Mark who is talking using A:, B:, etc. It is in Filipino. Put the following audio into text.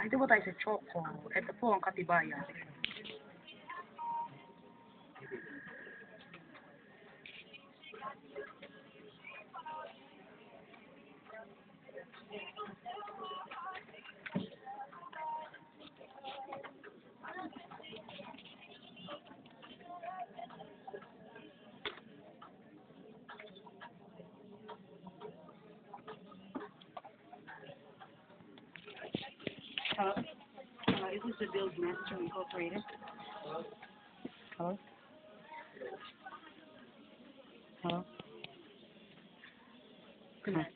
A: Dito po tayo sa Choco. Ito po ang katibayan. It was the Build Master Incorporated. Hello? Hello? Good night.